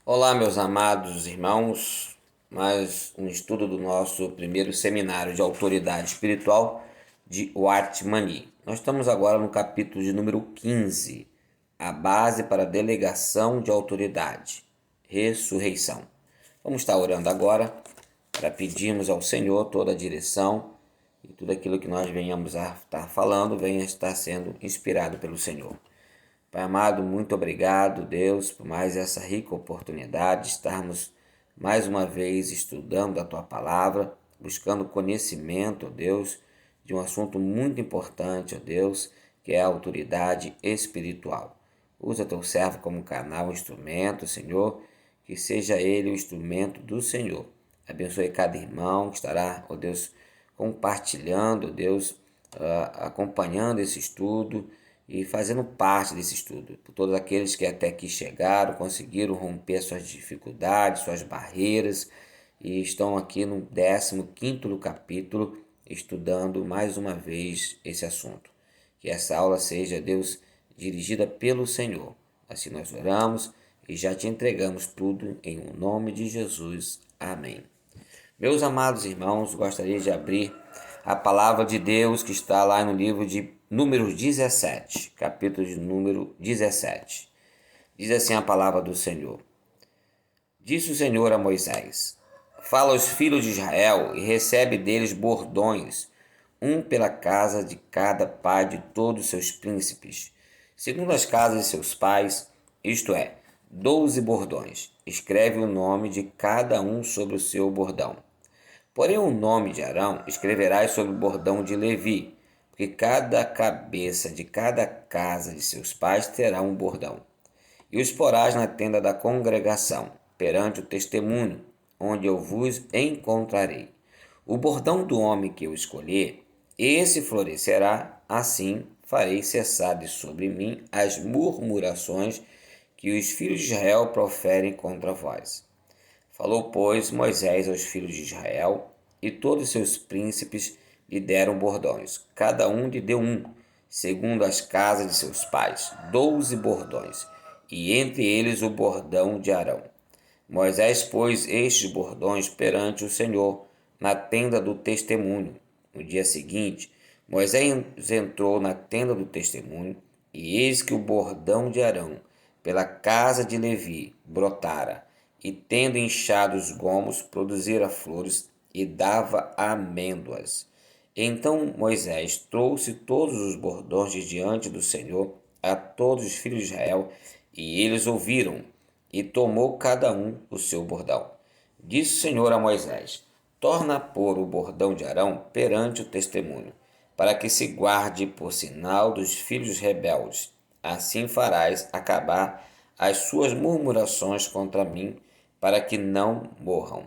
Olá, meus amados irmãos, mais um estudo do nosso primeiro seminário de autoridade espiritual de Watmani. Nós estamos agora no capítulo de número 15, a base para a delegação de autoridade, ressurreição. Vamos estar orando agora para pedirmos ao Senhor toda a direção e tudo aquilo que nós venhamos a estar falando venha estar sendo inspirado pelo Senhor. Pai amado, muito obrigado, Deus, por mais essa rica oportunidade de estarmos mais uma vez estudando a Tua Palavra, buscando conhecimento, ó Deus, de um assunto muito importante, ó Deus, que é a autoridade espiritual. Usa Teu servo como canal, instrumento, Senhor, que seja ele o instrumento do Senhor. Abençoe cada irmão que estará, ó Deus, compartilhando, ó Deus, acompanhando esse estudo e fazendo parte desse estudo. Por todos aqueles que até aqui chegaram, conseguiram romper suas dificuldades, suas barreiras e estão aqui no 15º capítulo estudando mais uma vez esse assunto. Que essa aula seja, Deus, dirigida pelo Senhor. Assim nós oramos e já te entregamos tudo em nome de Jesus. Amém. Meus amados irmãos, gostaria de abrir a palavra de Deus que está lá no livro de Números 17, capítulo de número 17. Diz assim a palavra do Senhor. Disse o Senhor a Moisés: Fala aos filhos de Israel e recebe deles bordões, um pela casa de cada pai de todos os seus príncipes, segundo as casas de seus pais, isto é, 12 bordões. Escreve o nome de cada um sobre o seu bordão. Porém, o nome de Arão escreverás sobre o bordão de Levi, porque cada cabeça de cada casa de seus pais terá um bordão. E os porás na tenda da congregação, perante o testemunho, onde eu vos encontrarei. O bordão do homem que eu escolher, esse florescerá, assim farei cessar de sobre mim as murmurações que os filhos de Israel proferem contra vós. Falou, pois, Moisés aos filhos de Israel, e todos os seus príncipes lhe deram bordões. Cada um lhe deu um, segundo as casas de seus pais, 12 bordões, e entre eles o bordão de Arão. Moisés pôs estes bordões perante o Senhor, na tenda do testemunho. No dia seguinte, Moisés entrou na tenda do testemunho, e eis que o bordão de Arão, pela casa de Levi, brotara, e tendo inchado os gomos, produzira flores e dava amêndoas. Então Moisés trouxe todos os bordões de diante do Senhor a todos os filhos de Israel, e eles ouviram, e tomou cada um o seu bordão. Disse o Senhor a Moisés: Torna a pôr o bordão de Arão perante o testemunho, para que se guarde por sinal dos filhos rebeldes. Assim farás acabar as suas murmurações contra mim, para que não morram.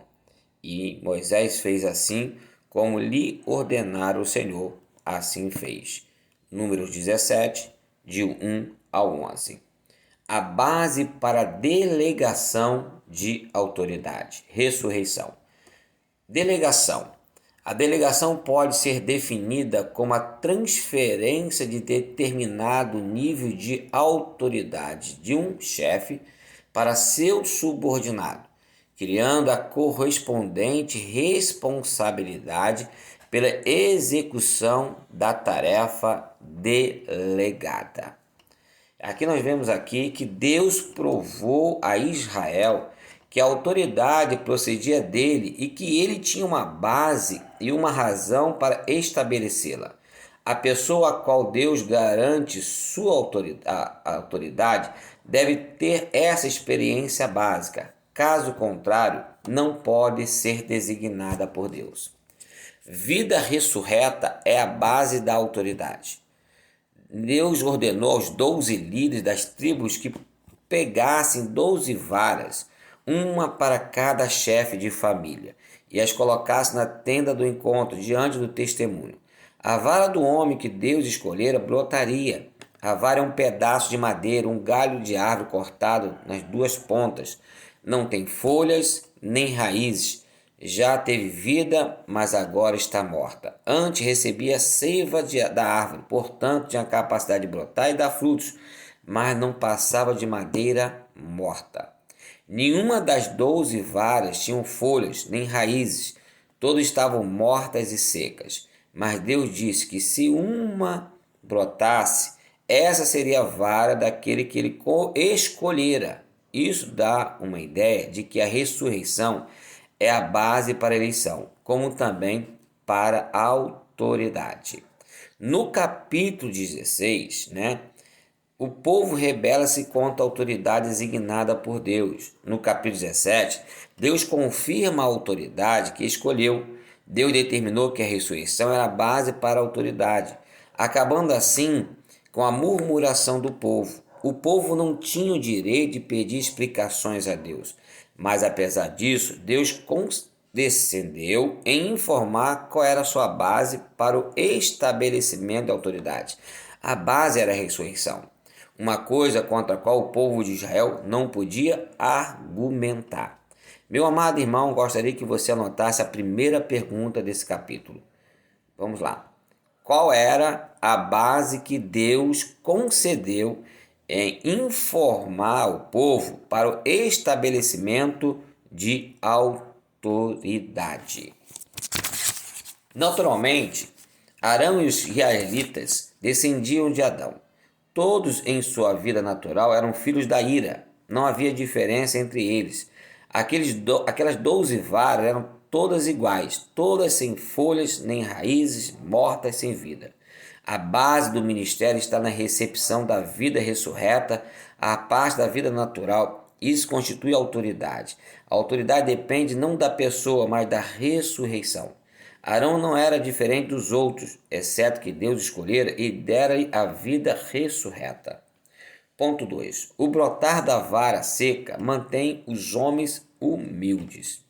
E Moisés fez assim como lhe ordenara o Senhor, assim fez. Números 17, de 1 ao 11. A base para a delegação de autoridade, ressurreição. Delegação. A delegação pode ser definida como a transferência de determinado nível de autoridade de um chefe para seu subordinado, criando a correspondente responsabilidade pela execução da tarefa delegada. Aqui nós vemos aqui que Deus provou a Israel que a autoridade procedia dele e que ele tinha uma base e uma razão para estabelecê-la. A pessoa a qual Deus garante sua autoridade deve ter essa experiência básica. Caso contrário, não pode ser designada por Deus. Vida ressurreta é a base da autoridade. Deus ordenou aos 12 líderes das tribos que pegassem 12 varas, uma para cada chefe de família, e as colocassem na tenda do encontro, diante do testemunho. A vara do homem que Deus escolhera brotaria. A vara é um pedaço de madeira, um galho de árvore cortado nas duas pontas. Não tem folhas nem raízes. Já teve vida, mas agora está morta. Antes recebia a seiva da árvore, portanto tinha capacidade de brotar e dar frutos, mas não passava de madeira morta. Nenhuma das 12 varas tinham folhas, nem raízes, todas estavam mortas e secas. Mas Deus disse que se uma brotasse, essa seria a vara daquele que ele escolhera. Isso dá uma ideia de que a ressurreição é a base para a eleição, como também para a autoridade. No capítulo 16, o povo rebela-se contra a autoridade designada por Deus. No capítulo 17, Deus confirma a autoridade que escolheu. Deus determinou que a ressurreição era a base para a autoridade, acabando assim com a murmuração do povo. O povo não tinha o direito de pedir explicações a Deus, mas apesar disso, Deus condescendeu em informar qual era a sua base para o estabelecimento da autoridade. A base era a ressurreição, uma coisa contra a qual o povo de Israel não podia argumentar. Meu amado irmão, gostaria que você anotasse a primeira pergunta desse capítulo. Vamos lá. Qual era a base que Deus concedeu em informar o povo para o estabelecimento de autoridade? Naturalmente, Arão e os israelitas descendiam de Adão. Todos em sua vida natural eram filhos da ira. Não havia diferença entre eles. Aquelas 12 varas eram todas iguais, todas sem folhas nem raízes, mortas sem vida. A base do ministério está na recepção da vida ressurreta, a parte da vida natural. Isso constitui autoridade. A autoridade depende não da pessoa, mas da ressurreição. Arão não era diferente dos outros, exceto que Deus escolhera e dera-lhe a vida ressurreta. Ponto 2. O brotar da vara seca mantém os homens humildes.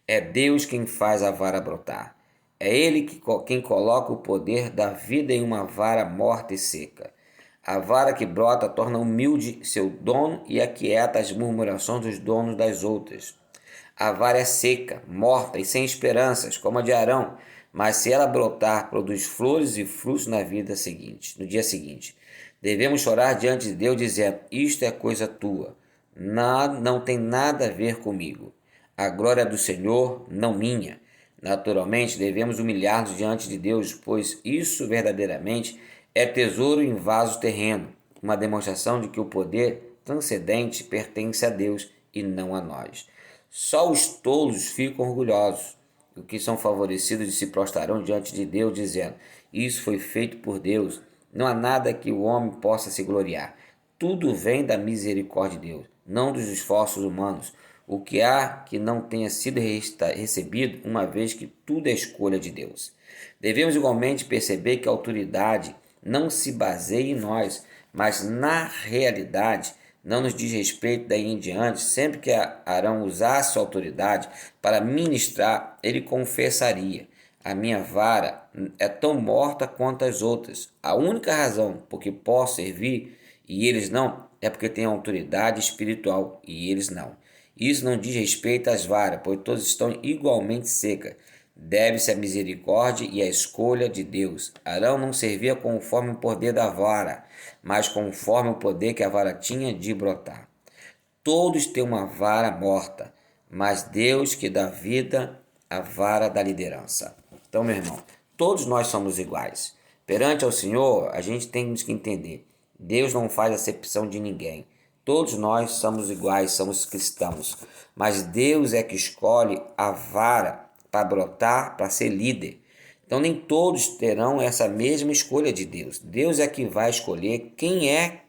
É Deus quem faz a vara brotar. É Ele quem coloca o poder da vida em uma vara morta e seca. A vara que brota torna humilde seu dono e aquieta as murmurações dos donos das outras. A vara é seca, morta e sem esperanças, como a de Arão, mas se ela brotar, produz flores e frutos no dia seguinte. Devemos chorar diante de Deus dizendo, isto é coisa tua, não tem nada a ver comigo. A glória é do Senhor, não minha. Naturalmente, devemos humilhar-nos diante de Deus, pois isso verdadeiramente é tesouro em vaso terreno, uma demonstração de que o poder transcendente pertence a Deus e não a nós. Só os tolos ficam orgulhosos, os que são favorecidos e se prostrarão diante de Deus, dizendo, isso foi feito por Deus, não há nada que o homem possa se gloriar. Tudo vem da misericórdia de Deus, não dos esforços humanos. O que há que não tenha sido recebido, uma vez que tudo é escolha de Deus. Devemos igualmente perceber que a autoridade não se baseia em nós, mas na realidade não nos diz respeito daí em diante. Sempre que Arão usasse sua autoridade para ministrar, ele confessaria, a minha vara é tão morta quanto as outras. A única razão por que posso servir e eles não, é porque têm autoridade espiritual e eles não. Isso não diz respeito às varas, pois todas estão igualmente secas. Deve-se à misericórdia e à escolha de Deus. Arão não servia conforme o poder da vara, mas conforme o poder que a vara tinha de brotar. Todos têm uma vara morta, mas Deus que dá vida, a vara da liderança. Então, meu irmão, todos nós somos iguais. Perante ao Senhor, a gente tem que entender, Deus não faz acepção de ninguém. Todos nós somos iguais, somos cristãos, mas Deus é que escolhe a vara para brotar, para ser líder. Então nem todos terão essa mesma escolha de Deus. Deus é que vai escolher quem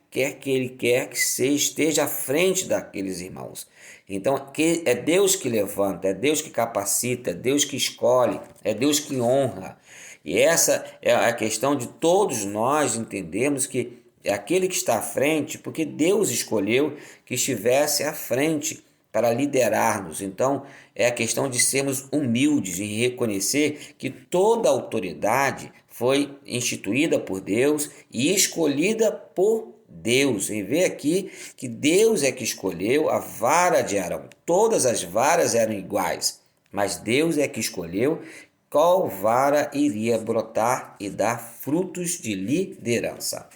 quer que Ele quer que esteja à frente daqueles irmãos. Então é Deus que levanta, é Deus que capacita, é Deus que escolhe, é Deus que honra. E essa é a questão de todos nós entendermos que é aquele que está à frente, porque Deus escolheu que estivesse à frente para liderar-nos. Então, é a questão de sermos humildes e reconhecer que toda autoridade foi instituída por Deus e escolhida por Deus. E vê aqui que Deus é que escolheu a vara de Arão. Todas as varas eram iguais, mas Deus é que escolheu qual vara iria brotar e dar frutos de liderança.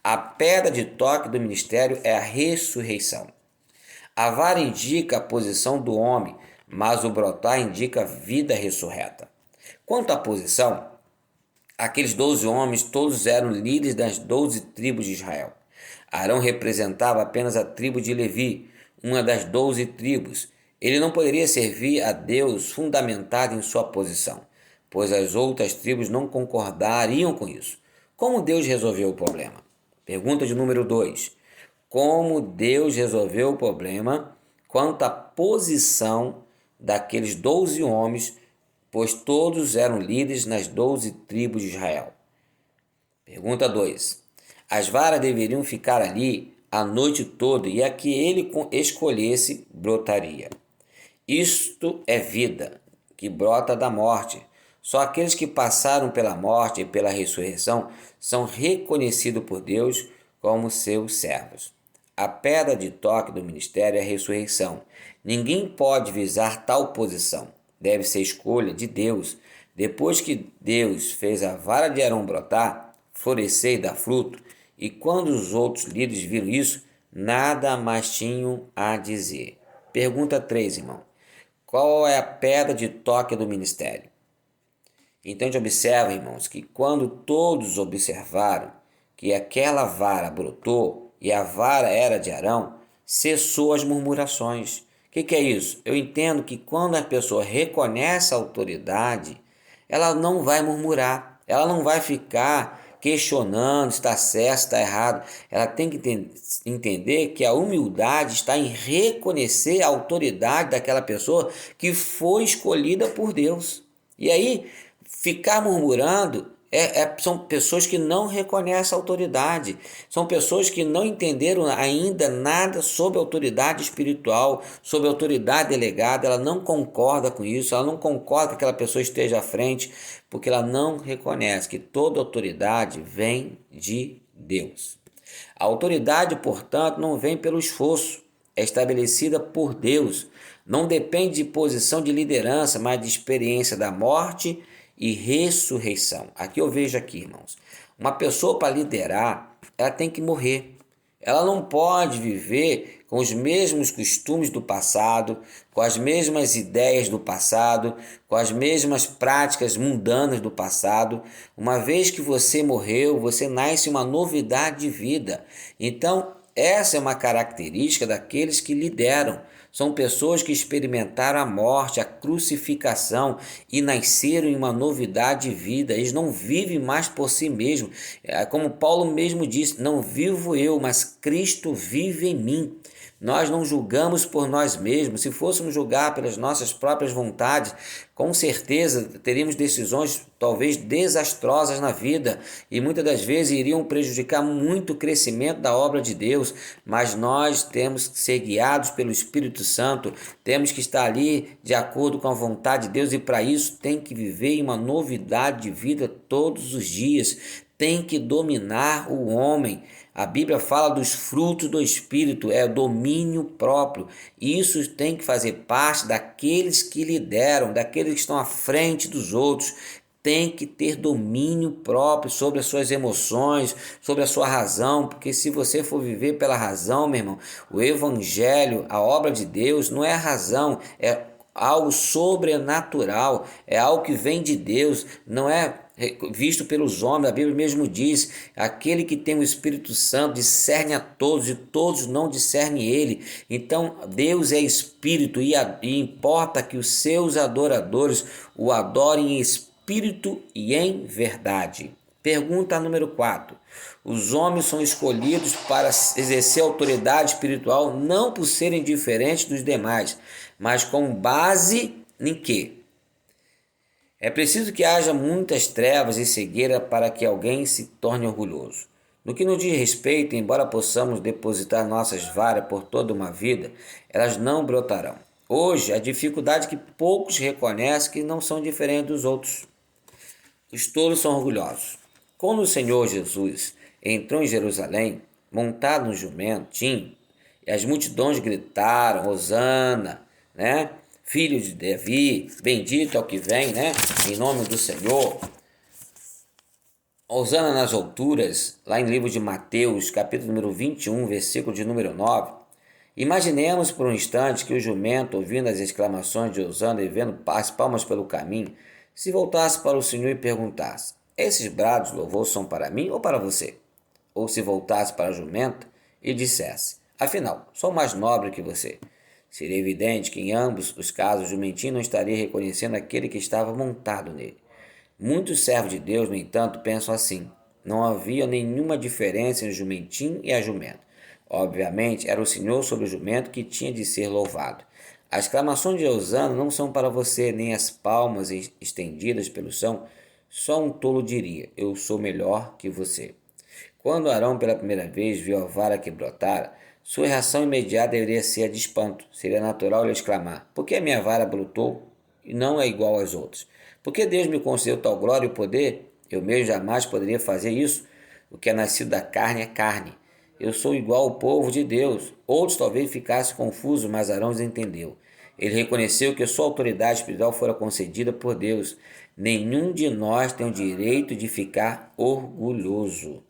A pedra de toque do ministério é a ressurreição. A vara indica a posição do homem, mas o brotar indica a vida ressurreta. Quanto à posição, aqueles 12 homens todos eram líderes das 12 tribos de Israel. Arão representava apenas a tribo de Levi, uma das 12 tribos. Ele não poderia servir a Deus fundamentado em sua posição, pois as outras tribos não concordariam com isso. Como Deus resolveu o problema? Pergunta de número 2. Como Deus resolveu o problema quanto à posição daqueles 12 homens, pois todos eram líderes nas 12 tribos de Israel? Pergunta 2. As varas deveriam ficar ali a noite toda e a que ele escolhesse brotaria. Isto é vida, que brota da morte. Só aqueles que passaram pela morte e pela ressurreição são reconhecidos por Deus como seus servos. A pedra de toque do ministério é a ressurreição. Ninguém pode visar tal posição. Deve ser escolha de Deus. Depois que Deus fez a vara de Arão brotar, florescer e dar fruto, e quando os outros líderes viram isso, nada mais tinham a dizer. Pergunta 3, irmão. Qual é a pedra de toque do ministério? Então a gente observa, irmãos, que quando todos observaram que aquela vara brotou e a vara era de Arão, cessou as murmurações. O que é isso? Eu entendo que quando a pessoa reconhece a autoridade, ela não vai murmurar, ela não vai ficar questionando se está certo, se está errado. Ela tem que entender que a humildade está em reconhecer a autoridade daquela pessoa que foi escolhida por Deus. E aí, ficar murmurando são pessoas que não reconhecem a autoridade, são pessoas que não entenderam ainda nada sobre autoridade espiritual, sobre autoridade delegada. Ela não concorda com isso, ela não concorda que aquela pessoa esteja à frente, porque ela não reconhece que toda autoridade vem de Deus. A autoridade, portanto, não vem pelo esforço, é estabelecida por Deus, não depende de posição de liderança, mas de experiência da morte e ressurreição. Aqui eu vejo aqui, irmãos, uma pessoa para liderar, ela tem que morrer. Ela não pode viver com os mesmos costumes do passado, com as mesmas ideias do passado, com as mesmas práticas mundanas do passado. Uma vez que você morreu, você nasce uma novidade de vida. Então, essa é uma característica daqueles que lideram. São pessoas que experimentaram a morte, a crucificação e nasceram em uma novidade de vida. Eles não vivem mais por si mesmos. Como Paulo mesmo disse, não vivo eu, mas Cristo vive em mim. Nós não julgamos por nós mesmos. Se fôssemos julgar pelas nossas próprias vontades, com certeza teríamos decisões talvez desastrosas na vida e muitas das vezes iriam prejudicar muito o crescimento da obra de Deus. Mas nós temos que ser guiados pelo Espírito Santo, temos que estar ali de acordo com a vontade de Deus, e para isso tem que viver em uma novidade de vida todos os dias. Tem que dominar o homem. A Bíblia fala dos frutos do Espírito, é domínio próprio. Isso tem que fazer parte daqueles que lideram, daqueles que estão à frente dos outros. Tem que ter domínio próprio sobre as suas emoções, sobre a sua razão, porque se você for viver pela razão, meu irmão, o Evangelho, a obra de Deus, não é razão, é algo sobrenatural, é algo que vem de Deus, não é visto pelos homens. A Bíblia mesmo diz: aquele que tem o Espírito Santo discerne a todos e todos não discernem ele. Então Deus é Espírito e importa que os seus adoradores o adorem em espírito e em verdade. Pergunta número 4. Os homens são escolhidos para exercer autoridade espiritual não por serem diferentes dos demais, mas com base em quê? É preciso que haja muitas trevas e cegueira para que alguém se torne orgulhoso. No que nos diz respeito, embora possamos depositar nossas varas por toda uma vida, elas não brotarão. Hoje, a dificuldade é que poucos reconhecem que não são diferentes dos outros. Os tolos são orgulhosos. Quando o Senhor Jesus entrou em Jerusalém, montado no jumentinho, e as multidões gritaram: Hosana, né? Filho de Davi, bendito é o que vem, né? Em nome do Senhor. Hosana nas alturas, lá em livro de Mateus, capítulo número 21, versículo de número 9. Imaginemos por um instante que o jumento, ouvindo as exclamações de Osana e vendo as palmas pelo caminho, se voltasse para o Senhor e perguntasse: esses brados de louvor são para mim ou para você? Ou se voltasse para a jumenta e dissesse: afinal, sou mais nobre que você. Seria evidente que em ambos os casos o jumentinho não estaria reconhecendo aquele que estava montado nele. Muitos servos de Deus, no entanto, pensam assim. Não havia nenhuma diferença entre o jumentinho e a jumenta. Obviamente, era o Senhor sobre o jumento que tinha de ser louvado. As exclamações de Osana não são para você, nem as palmas estendidas pelo chão. Só um tolo diria: eu sou melhor que você. Quando Arão pela primeira vez viu a vara que brotara, sua reação imediata deveria ser a de espanto. Seria natural ele exclamar: por que a minha vara brotou e não é igual às outras? Por que Deus me concedeu tal glória e poder? Eu mesmo jamais poderia fazer isso. O que é nascido da carne é carne. Eu sou igual ao povo de Deus. Outros talvez ficassem confusos, mas Arão os entendeu. Ele reconheceu que sua autoridade espiritual fora concedida por Deus. Nenhum de nós tem o direito de ficar orgulhoso.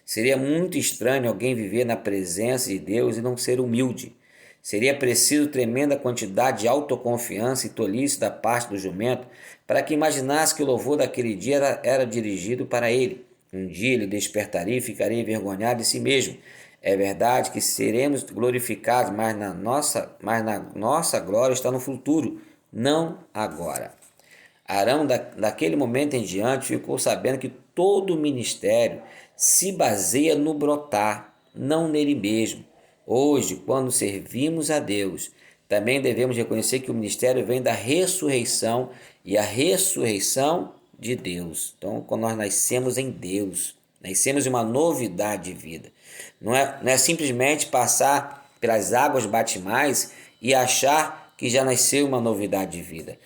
Seria muito estranho alguém viver na presença de Deus e não ser humilde. Seria preciso tremenda quantidade de autoconfiança e tolice da parte do jumento para que imaginasse que o louvor daquele dia era dirigido para ele. Um dia ele despertaria e ficaria envergonhado de si mesmo. É verdade que seremos glorificados, mas na nossa glória está no futuro, não agora. Arão, daquele momento em diante, ficou sabendo que todo o ministério se baseia no brotar, não nele mesmo. Hoje, quando servimos a Deus, também devemos reconhecer que o ministério vem da ressurreição e a ressurreição de Deus. Então, quando nós nascemos em Deus, nascemos em uma novidade de vida. Não é simplesmente passar pelas águas batimais e achar que já nasceu uma novidade de vida.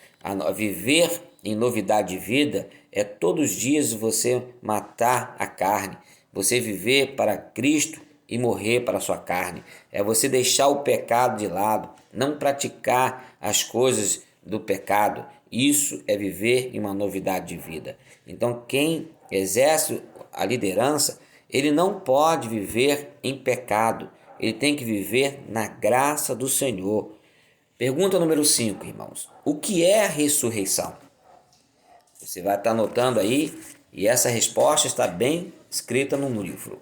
Viver em novidade de vida é todos os dias você matar a carne, você viver para Cristo e morrer para a sua carne. É você deixar o pecado de lado, não praticar as coisas do pecado. Isso é viver em uma novidade de vida. Então, quem exerce a liderança, ele não pode viver em pecado. Ele tem que viver na graça do Senhor. Pergunta número 5, irmãos. O que é a ressurreição? Você vai estar anotando aí e essa resposta está bem escrita no livro.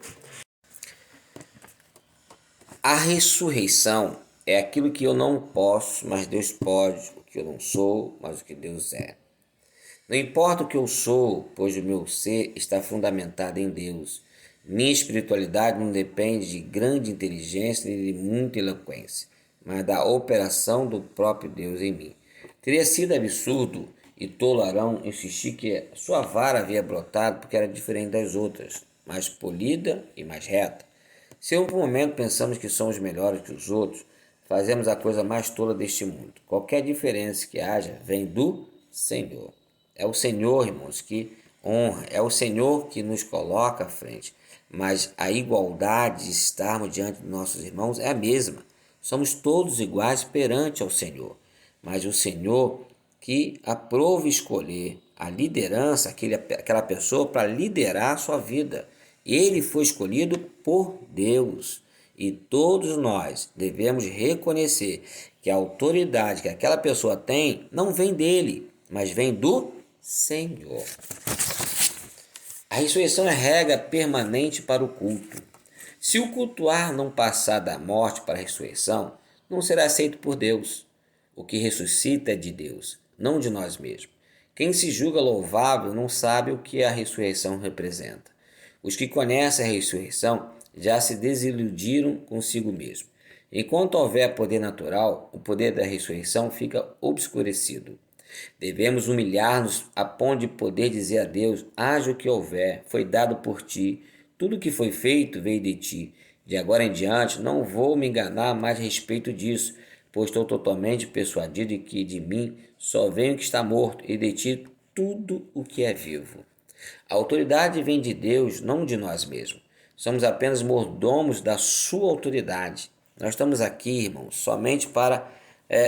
A ressurreição é aquilo que eu não posso, mas Deus pode, o que eu não sou, mas o que Deus é. Não importa o que eu sou, pois o meu ser está fundamentado em Deus. Minha espiritualidade não depende de grande inteligência nem de muita eloquência, mas da operação do próprio Deus em mim. Teria sido absurdo e tolo Arão insistir que sua vara havia brotado porque era diferente das outras, mais polida e mais reta. Se por um momento pensamos que somos melhores que os outros, fazemos a coisa mais tola deste mundo. Qualquer diferença que haja vem do Senhor. É o Senhor, irmãos, que honra, é o Senhor que nos coloca à frente. Mas a igualdade de estarmos diante dos nossos irmãos é a mesma. Somos todos iguais perante ao Senhor. Mas o Senhor que aprove escolher a liderança, aquela pessoa para liderar a sua vida. Ele foi escolhido por Deus. E todos nós devemos reconhecer que a autoridade que aquela pessoa tem não vem dele, mas vem do Senhor. A ressurreição é regra permanente para o culto. Se o cultuar não passar da morte para a ressurreição, não será aceito por Deus. O que ressuscita é de Deus, não de nós mesmos. Quem se julga louvável não sabe o que a ressurreição representa. Os que conhecem a ressurreição já se desiludiram consigo mesmo. Enquanto houver poder natural, o poder da ressurreição fica obscurecido. Devemos humilhar-nos a ponto de poder dizer a Deus: haja o que houver, foi dado por ti, tudo o que foi feito veio de ti. De agora em diante não vou me enganar mais a respeito disso, pois estou totalmente persuadido de que de mim só vem o que está morto e de ti tudo o que é vivo. A autoridade vem de Deus, não de nós mesmos. Somos apenas mordomos da sua autoridade. Nós estamos aqui, irmãos, somente para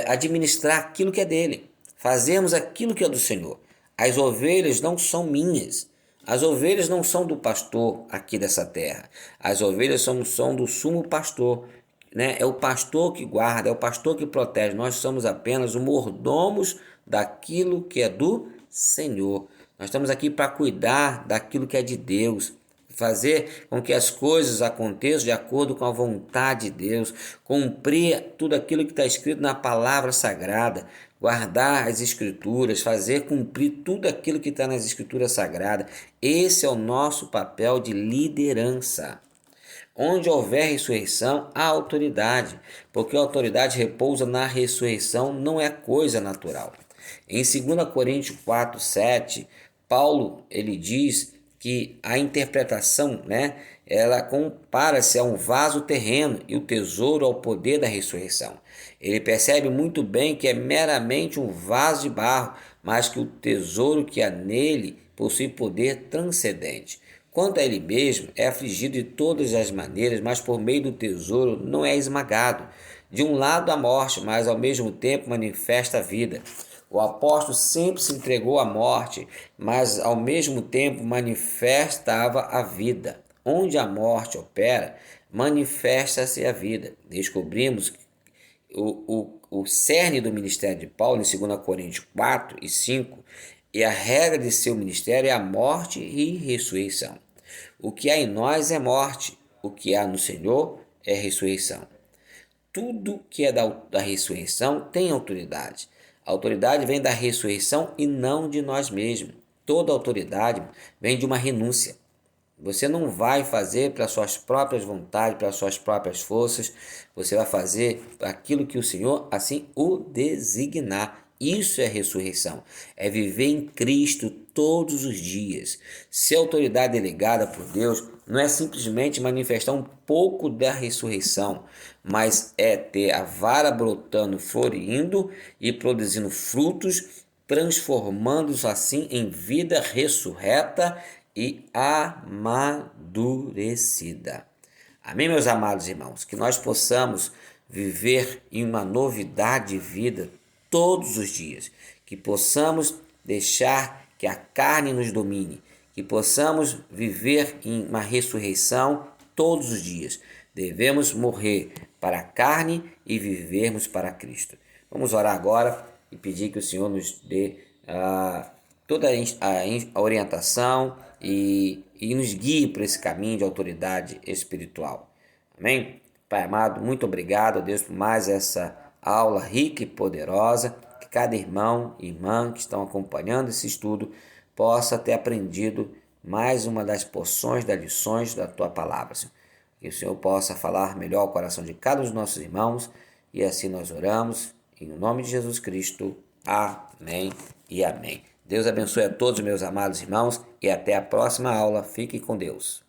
administrar aquilo que é dele. Fazemos aquilo que é do Senhor. As ovelhas não são minhas. As ovelhas não são do pastor aqui dessa terra. As ovelhas são do sumo pastor, né, é o pastor que guarda, é o pastor que protege. Nós somos apenas os mordomos daquilo que é do Senhor. Nós estamos aqui para cuidar daquilo que é de Deus, fazer com que as coisas aconteçam de acordo com a vontade de Deus, cumprir tudo aquilo que está escrito na palavra sagrada, guardar as escrituras, fazer cumprir tudo aquilo que está nas escrituras sagradas. Esse é o nosso papel de liderança. Onde houver ressurreição, há autoridade, porque a autoridade repousa na ressurreição, não é coisa natural. Em 2 Coríntios 4:7, Paulo ele diz que a interpretação, ela compara-se a um vaso terreno e o tesouro ao poder da ressurreição. Ele percebe muito bem que é meramente um vaso de barro, mas que o tesouro que há nele possui poder transcendente. Quanto a ele mesmo, é afligido de todas as maneiras, mas por meio do tesouro não é esmagado. De um lado a morte, mas ao mesmo tempo manifesta a vida. O apóstolo sempre se entregou à morte, mas ao mesmo tempo manifestava a vida. Onde a morte opera, manifesta-se a vida. Descobrimos o cerne do ministério de Paulo em 2 Coríntios 4:5, e a regra de seu ministério é a morte e ressurreição. O que há em nós é morte, o que há no Senhor é ressurreição. Tudo que é da ressurreição tem autoridade. A autoridade vem da ressurreição e não de nós mesmos. Toda autoridade vem de uma renúncia. Você não vai fazer para suas próprias vontades, para suas próprias forças. Você vai fazer aquilo que o Senhor assim o designar. Isso é ressurreição. É viver em Cristo todos os dias. Ser autoridade delegada por Deus não é simplesmente manifestar um pouco da ressurreição, mas é ter a vara brotando, florindo e produzindo frutos, transformando-os assim em vida ressurreta e amadurecida. Amém, meus amados irmãos? Que nós possamos viver em uma novidade de vida todos os dias. Que possamos deixar que a carne nos domine. Que possamos viver em uma ressurreição todos os dias. Devemos morrer para a carne e vivermos para Cristo. Vamos orar agora e pedir que o Senhor nos dê toda a orientação e nos guie por esse caminho de autoridade espiritual. Amém? Pai amado, muito obrigado, Deus, por mais essa aula rica e poderosa, que cada irmão e irmã que estão acompanhando esse estudo possa ter aprendido mais uma das porções das lições da Tua Palavra, Senhor. Que o Senhor possa falar melhor ao coração de cada um dos nossos irmãos, e assim nós oramos, em nome de Jesus Cristo. Amém e amém. Deus abençoe a todos, meus amados irmãos, e até a próxima aula. Fiquem com Deus.